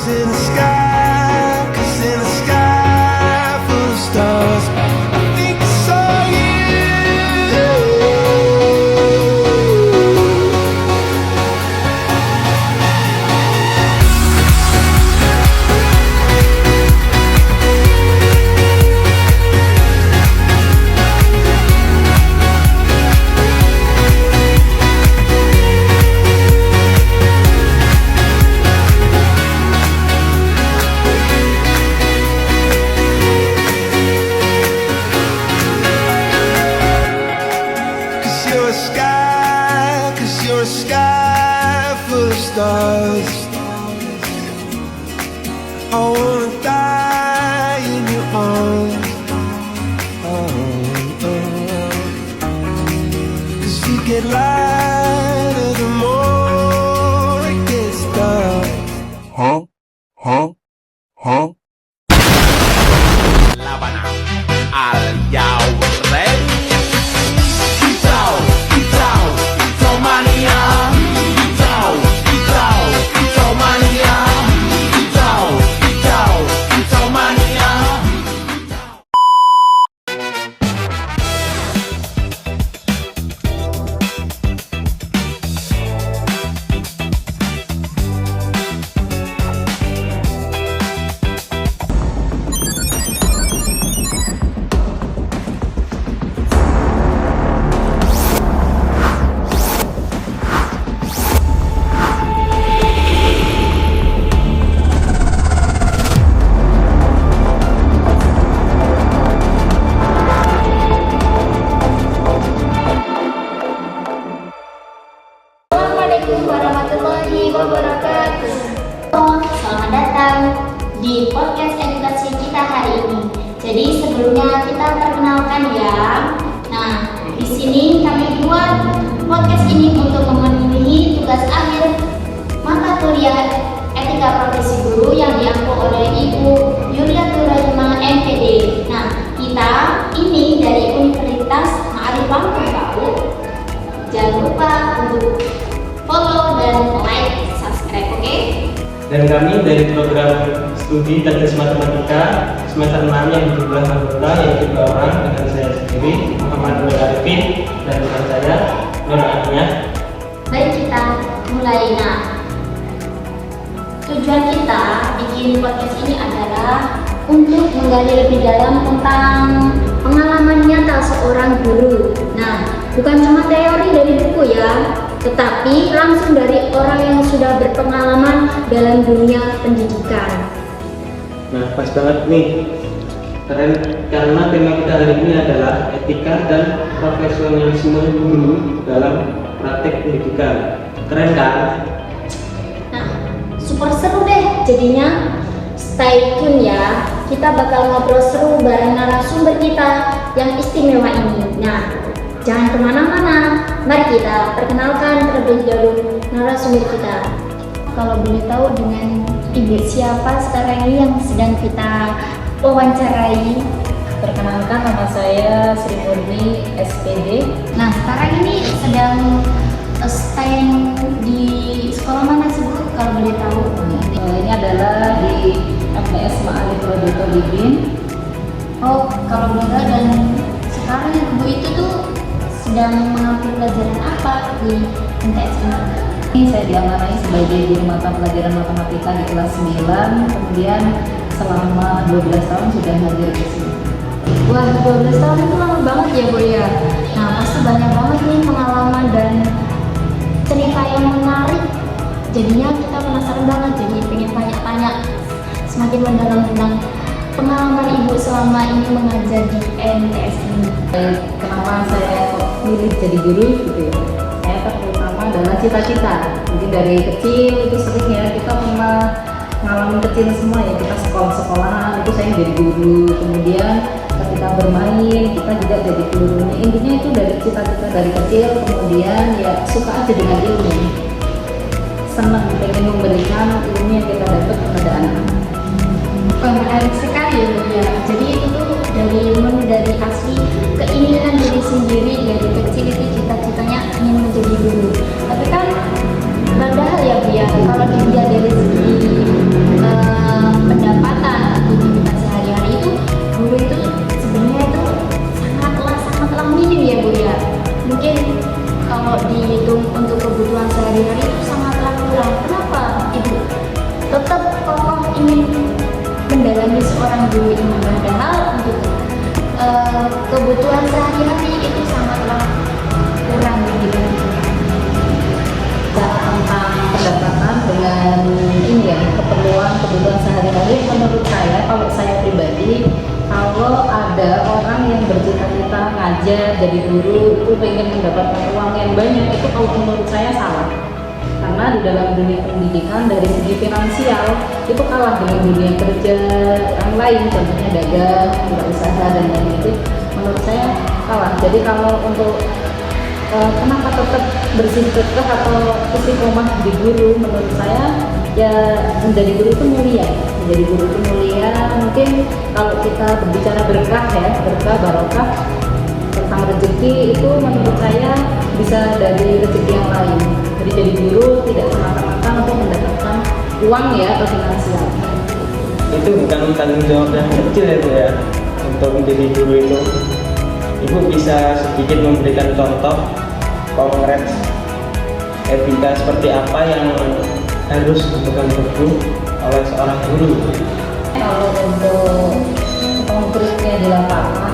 in the sky, 'cause in the sky full of stars, I think I saw you. You're a sky full of stars. I wanna die in your arms. Oh, oh. 'Cause you get lighter the more it gets dark. Huh? Laban al Yaurel. Assalamualaikum warahmatullahi wabarakatuh. Selamat datang di podcast edukasi kita hari ini. Jadi sebelumnya kita perkenalkan ya. Nah, di sini kami buat podcast ini untuk memenuhi tugas akhir mata kuliah Etika Profesi Guru yang diampu oleh Ibu Yuriatul Rahimah MPD. Nah, kita ini dari Universitas Ma'arifah Unpad. Jangan lupa untuk follow dan like, subscribe, oke? Dan kami dari program studi teknis matematika semester 6 yang jumlah anggota yaitu 2 orang dengan saya sendiri Muhammad Nur Arifin dan teman saya Nur Ania. Baik, kita mulai. Nah, tujuan kita bikin podcast ini adalah untuk menggali lebih dalam tentang pengalaman nyata seorang guru. Nah, bukan cuma teori dari buku ya, tetapi langsung dari orang yang sudah berpengalaman dalam dunia pendidikan. Nah, pas banget nih, karena tema kita hari ini adalah etika dan profesionalisme guru dalam praktek pendidikan. Keren kan? Nah, super seru deh jadinya. Stay tune ya, kita bakal ngobrol seru bareng narasumber kita yang istimewa ini. Nah, jangan kemana-mana, mari kita perkenalkan terlebih dahulu narasumber kita. Kalau boleh tahu dengan ibu siapa sekarang ini yang sedang kita wawancarai? Perkenalkan, nama saya Sri Murni SPD. Nah, sekarang ini sedang stand di sekolah mana sih Bu, kalau boleh tahu? Ini adalah di MTS Ma'arif Rodoto Dibin. Oh, kalau boleh tahu, dan sekarang ibu itu tuh sedang mengambil pelajaran apa di MTS ini? Ini saya diamanai sebagai guru mata pelajaran matematika di kelas 9. Kemudian selama 12 tahun sudah hadir di sini. Wah, 12 tahun itu lama banget ya Bu ya. Nah, pasti banyak banget nih pengalaman dan cerita yang menarik. Jadinya kita penasaran banget, jadi pengen tanya-tanya semakin mendalam tentang pengalaman ibu selama ini mengajar di MTS ini. Kenapa saya pilih jadi guru gitu ya? Saya terutama adalah cita-cita. Jadi dari kecil itu sering ya kita pernah ngalamin kecil semua ya, kita sekolah-sekolahan itu saya jadi guru. Kemudian ketika bermain kita juga jadi gurunya. Intinya itu dari cita-cita dari kecil. Kemudian ya suka aja dengan ilmu, senang pengen memberikan ilmu yang kita dapat kepada anak-anak. Wah, menarik sekali ya Bu ya. Jadi itu tuh dari asli keinginan diri sendiri dari kecil itu cita-citanya ingin menjadi guru. Tapi kan padahal ya Bu ya, kalau dilihat dari segi ingin mendalami seorang guru ini, padahal untuk kebutuhan sehari-hari itu sangatlah kurang gitu. Tentang pendapatan dengan ini ya, kebutuhan sehari-hari, menurut saya, kalau saya pribadi, kalau ada orang yang bercita-cita ngajar jadi guru itu pengen mendapatkan uang yang banyak, itu kalau menurut saya salah. Karena di dalam dunia pendidikan dari segi finansial itu kalah dengan dunia kerja yang lain, contohnya dagang, usaha dan lain-lain, itu menurut saya kalah. Jadi kalau untuk kenapa tetap bersikukuh atau istiqomah di guru, menurut saya ya menjadi guru itu mulia. Menjadi guru itu mulia. Mungkin kalau kita berbicara berkah ya, berkah barokah tentang rezeki, itu menurut saya bisa dari rezeki yang lain. Jadi jadi guru tidak semata-mata untuk mendapatkan uang ya atau finansial. Itu bukan tanggung jawab yang kecil ya Bu ya, untuk menjadi guru itu. Ibu bisa sedikit memberikan contoh konkret etika seperti apa yang harus dipegang teguh oleh seorang guru. Kalau untuk konkretnya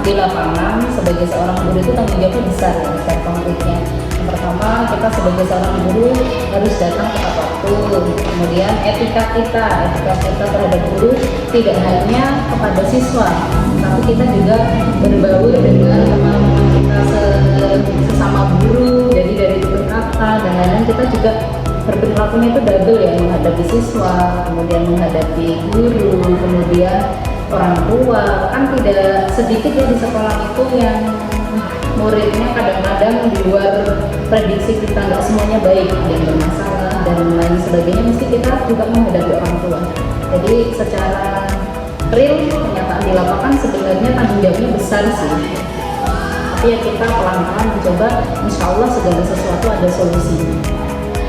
di lapangan sebagai seorang guru itu tanggung jawabnya besar ya, besar konkretnya. Yang pertama, kita sebagai seorang guru harus datang tepat waktu. Kemudian etika kita terhadap guru tidak hanya kepada siswa, tapi kita juga berbaur dengan teman-teman kita sesama guru. Jadi dari tutur kata dan lain-lain, kita juga berperilakunya itu double ya, menghadapi siswa, kemudian menghadapi guru, kemudian orang tua. Kan tidak sedikit ya di sekolah itu yang muridnya kadang-kadang di luar prediksi kita, nggak semuanya baik, yang bermasalah dan lain sebagainya, mesti kita juga menghadapi orang tua. Jadi secara real kenyataan di lapangan sebenarnya tanggung jawabnya besar sih. Tapi ya kita pelan-pelan mencoba, insya Allah segala sesuatu ada solusinya.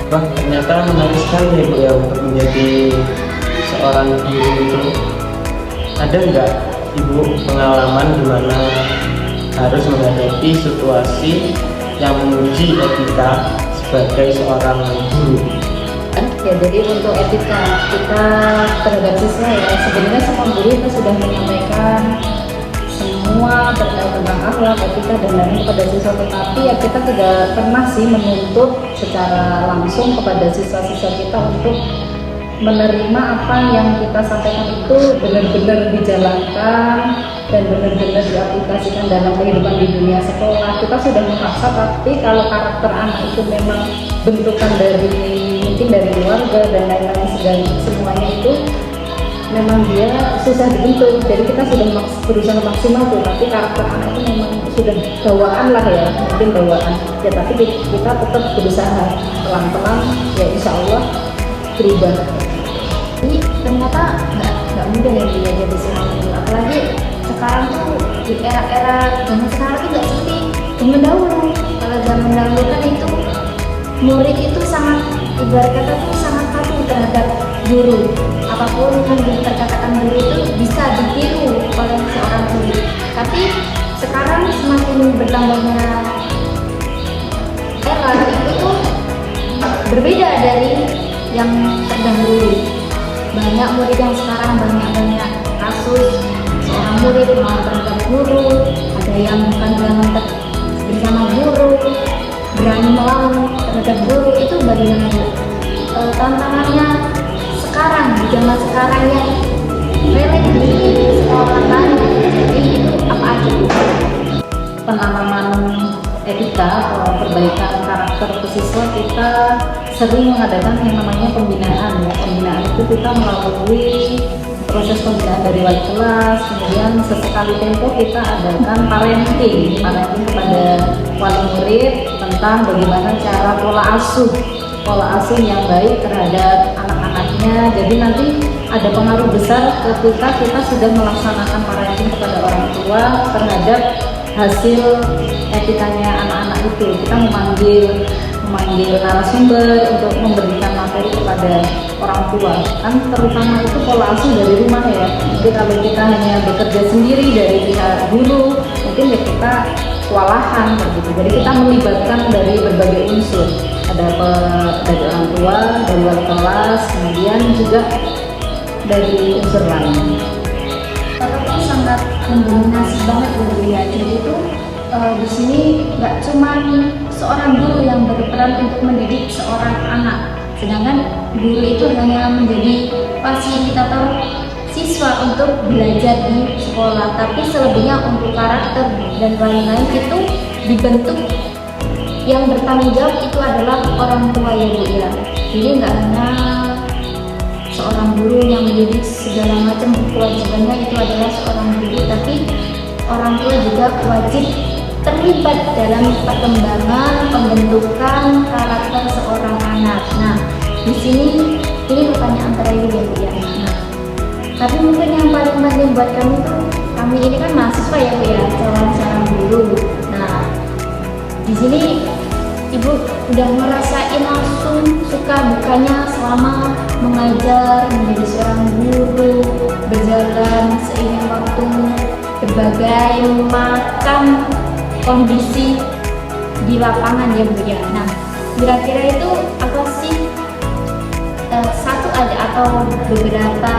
Wah, ternyata menarik sekali ya Bu ya untuk menjadi seorang guru itu. Ada nggak Ibu pengalaman di mana harus menghadapi situasi yang menguji etika sebagai seorang guru? Ya, jadi untuk etika kita terhadap siswa ya, sebenarnya semua guru kita sudah menyampaikan semua terkait tentang akhlak, etika dan lain-lain kepada siswa, tetapi ya kita tidak pernah sih menuntut secara langsung kepada siswa-siswa kita untuk menerima apa yang kita sampaikan itu benar-benar dijalankan dan benar-benar diaplikasikan dalam kehidupan di dunia sekolah. Kita sudah memaksa, tapi kalau karakter anak itu memang bentukan dari mungkin dari keluarga dan lain-lain segala semuanya itu memang dia susah dibentuk. Jadi kita sudah berusaha maksimal tuh, tapi karakter anak itu memang sudah bawaan lah ya, mungkin bawaan ya, tapi kita tetap berusaha pelan-pelan ya, insya Allah berubah. Jadi ternyata nggak mudah ya dia jadi seorang guru, apalagi sekarang tuh di era zaman sekarang tuh nggak seperti zaman dahulu. Kalau zaman dahulu kan itu murid itu sangat, ibarat kata tuh sangat patuh terhadap guru. Apapun yang dikatakan guru itu bisa ditiru oleh seorang murid. Tapi sekarang semakin bertambahnya era itu tuh berbeda dari yang terdahulu. Banyak murid yang sekarang banyak kasus seorang murid mau terhadap guru, ada yang bukan bersama guru, berani melawan terhadap guru. Itu bagaimana Bu? Tantangannya sekarang di zaman sekarang yang relate di sekolah banyak, jadi itu apa aja Bu? Pengalaman etika atau perbaikan karakter siswa, kita sering mengadakan yang namanya pembinaan ya. Pembinaan itu kita melalui proses pembinaan dari wali kelas, kemudian sesekali tempo kita adakan parenting kepada wali murid tentang bagaimana cara pola asuh yang baik terhadap anak-anaknya. Jadi nanti ada pengaruh besar ketika kita sudah melaksanakan parenting kepada orang tua terhadap hasil etikanya anak-anak itu. Kita memanggil narasumber untuk memberikan materi kepada orang tua, kan terutama itu pola asuh dari rumah ya. Jadi kalau kita hanya bekerja sendiri dari pihak guru, mungkin ya kita kewalahan begitu. Jadi kita melibatkan dari berbagai unsur, ada dari orang tua, dari wali kelas, kemudian juga dari unsur lain. Tapi sangat mendominasi banget gitu ya. Jadi itu di sini nggak cuma seorang guru yang berperan untuk mendidik seorang anak, sedangkan guru itu hanya menjadi fasilitator siswa untuk belajar di sekolah, tapi selebihnya untuk karakter dan lain-lain itu dibentuk. Yang bertanggung jawab itu adalah orang tua ya Bu ya. Jadi nggak hanya seorang guru yang mendidik segala macam, kewajibannya itu adalah seorang guru, tapi orang tua juga wajib terlibat dalam perkembangan pembentukan karakter seorang anak. Nah, di sini ini pertanyaan terakhir ya Bu ya. Nah, tapi mungkin yang paling penting buat kami tuh, kami ini kan mahasiswa ya Bu ya, calon seorang guru. Nah, di sini Ibu udah ngerasain langsung suka dukanya selama mengajar, menjadi seorang guru, berjalan seiring waktu, berbagai macam kondisi di lapangan ya Bu ya. Nah, kira-kira itu apa sih satu aja atau beberapa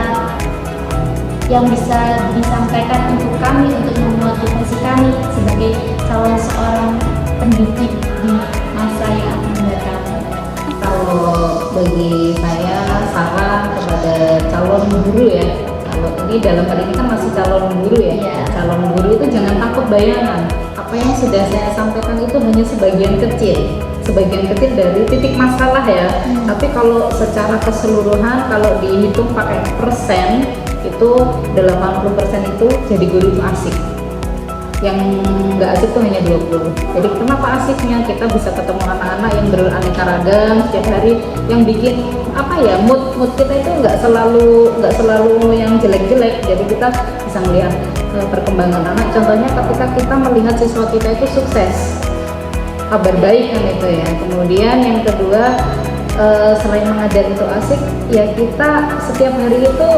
yang bisa disampaikan untuk kami untuk memotivasi kami sebagai calon seorang pendidik di masa yang akan datang? Kalau bagi saya saran kepada calon guru ya, kalau ini dalam hal ini kan masih calon guru ya. Iya. Calon guru itu jangan takut bayangan. Apa yang sudah saya sampaikan itu hanya sebagian kecil dari titik masalah ya. Tapi kalau secara keseluruhan, kalau dihitung pakai persen, itu 80% itu jadi guru itu asik. Yang nggak asik tuh hanya 20. Jadi kenapa asiknya? Kita bisa ketemu anak-anak yang beraneka ragam setiap hari, yang bikin apa ya, mood kita itu nggak selalu yang jelek-jelek. Jadi kita bisa melihat perkembangan anak. Contohnya ketika kita melihat siswa kita itu sukses, kabar baik kan itu ya. Kemudian yang kedua, selain mengajar itu asik, ya kita setiap hari itu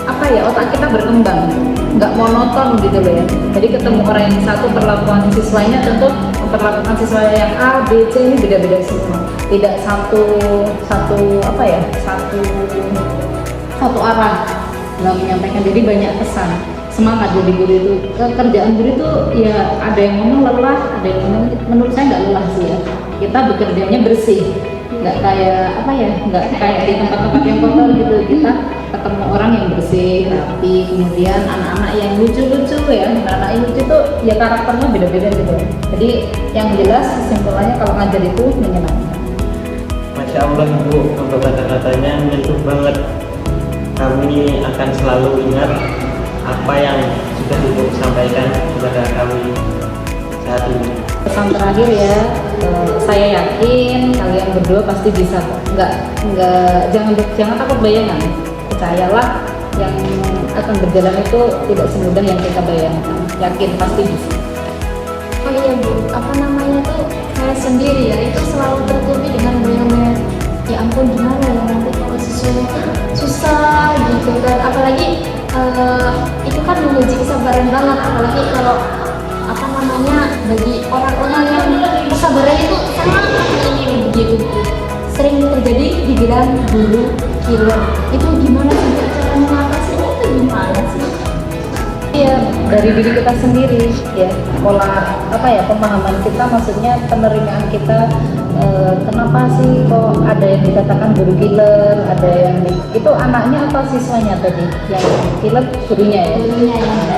apa ya, otak kita berkembang, nggak monoton gitu loh ya. Jadi ketemu orang yang satu, perlakuan siswanya tentu memperlakukan siswa yang A, B, C ini beda-beda semua. Tidak satu arah dalam menyampaikan. Jadi banyak pesan, semangat jadi guru itu. Kerjaan guru itu ya ada yang ngomong lelah, ada yang ngomong, menurut saya nggak lelah sih ya. Kita bekerjanya bersih, nggak kayak di tempat-tempat yang kotor gitu. Kita ketemu orang yang bersih, rapi, kemudian anak-anak yang lucu-lucu ya. Anak-anak yang lucu tuh ya karakternya beda-beda gitu. Jadi yang jelas kesimpulannya kalau ngajar itu menyenangkan. Masya Allah Ibu, untuk kata-katanya menyentuh banget. Kami akan selalu ingat apa yang sudah Ibu sampaikan kepada kami saat ini. Pesan terakhir ya, saya yakin kalian berdua pasti bisa. Jangan takut bayangan. Percayalah, yang akan berjalan itu tidak semudah yang kita bayangkan. Yakin pasti bisa. Oh iya Bu, apa namanya tuh, saya sendiri ya itu selalu tertutupi dengan bayangan. Ya ampun, gimana ya nanti kalau siswanya susah gitu kan, apalagi itu kan menguji kesabaran banget, apalagi kalau apa namanya, bagi orang-orang yang kesabarannya itu sangat minim begitu. Sering terjadi dibilang guru killer. Itu gimana sih cara mengatasinya, itu gimana sih? Ya dari diri kita sendiri ya, pola pemahaman kita, maksudnya penerimaan kita. Kenapa sih kok ada yang dikatakan guru killer, ada yang itu anaknya atau siswanya tadi? Yang killer gurunya ya. Jadi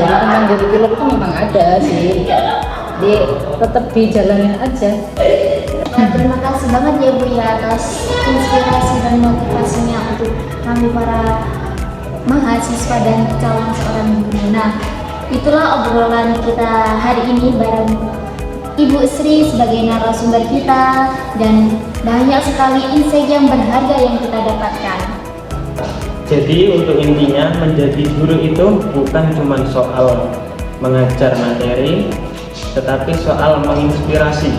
teman guru killer itu memang ada sih. Jadi tetap dijalanin aja. Nah, terima kasih banget ya Bu ya atas inspirasi dan motivasinya untuk kami para mahasiswa dan calon seorang guru. Nah, itulah obrolan kita hari ini bareng Ibu Sri sebagai narasumber kita, dan banyak sekali insight yang berharga yang kita dapatkan. Jadi untuk intinya, menjadi guru itu bukan cuma soal mengajar materi, tetapi soal menginspirasi,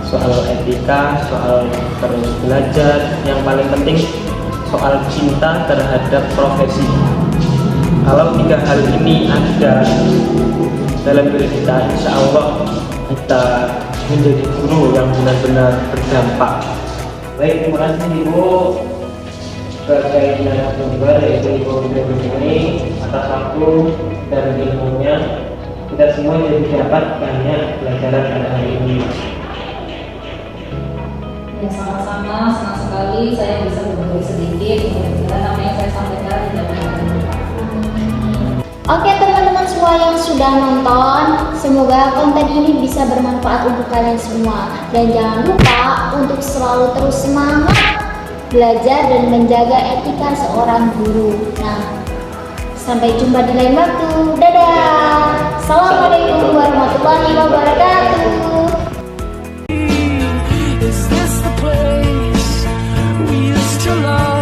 soal etika, soal terus belajar, yang paling penting soal cinta terhadap profesi. Kalau 3 hal ini ada dalam diri kita, insya Allah kita menjadi guru yang benar-benar berdampak. Baik, terima kasih Ibu. sebagai narasumber yaitu Ibu Widodo ini atas waktu dan ilmunya. Kita semua jadi dapat banyak pelajaran pada hari ini. Ya, sama-sama, senang sekali saya bisa berbagi sedikit. Mudah-mudahan apa yang saya sampaikan tidak bermanfaat. Oke teman-teman semua yang sudah nonton, semoga konten ini bisa bermanfaat untuk kalian semua. Dan jangan lupa untuk selalu terus semangat belajar dan menjaga etika seorang guru. Nah, sampai jumpa di lain waktu. Dadah. Assalamualaikum warahmatullahi wabarakatuh. Is this the place we used to love?